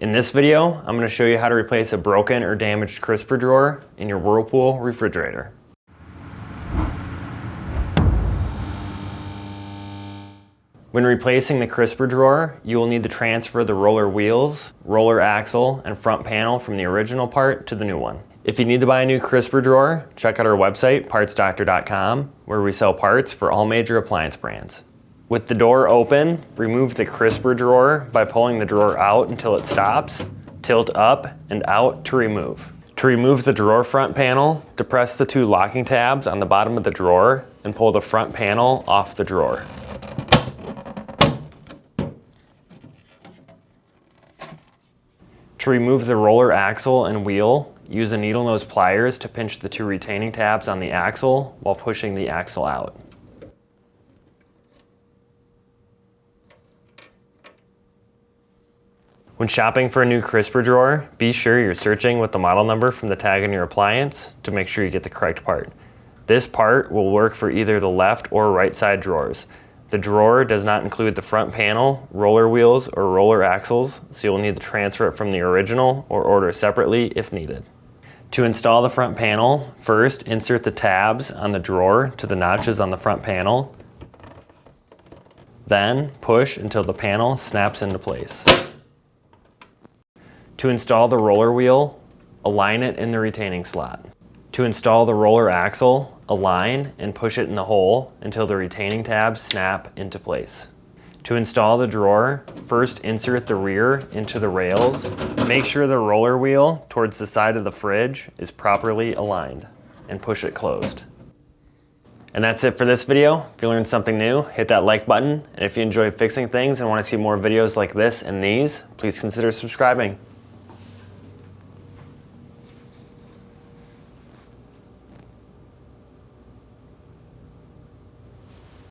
In this video, I'm going to show you how to replace a broken or damaged crisper drawer in your Whirlpool refrigerator. When replacing the crisper drawer, you will need to transfer the roller wheels, roller axle, and front panel from the original part to the new one. If you need to buy a new crisper drawer, check out our website, partsdoctor.com, where we sell parts for all major appliance brands. With the door open, remove the crisper drawer by pulling the drawer out until it stops, tilt up and out to remove. To remove the drawer front panel, depress the two locking tabs on the bottom of the drawer and pull the front panel off the drawer. To remove the roller axle and wheel, use a needle nose pliers to pinch the two retaining tabs on the axle while pushing the axle out. When shopping for a new crisper drawer, be sure you're searching with the model number from the tag on your appliance to make sure you get the correct part. This part will work for either the left or right side drawers. The drawer does not include the front panel, roller wheels, or roller axles, so you'll need to transfer it from the original or order separately if needed. To install the front panel, first insert the tabs on the drawer to the notches on the front panel. Then push until the panel snaps into place. To install the roller wheel, align it in the retaining slot. To install the roller axle, align and push it in the hole until the retaining tabs snap into place. To install the drawer, first insert the rear into the rails. Make sure the roller wheel towards the side of the fridge is properly aligned and push it closed. And that's it for this video. If you learned something new, hit that like button. And if you enjoy fixing things and want to see more videos like this and these, please consider subscribing.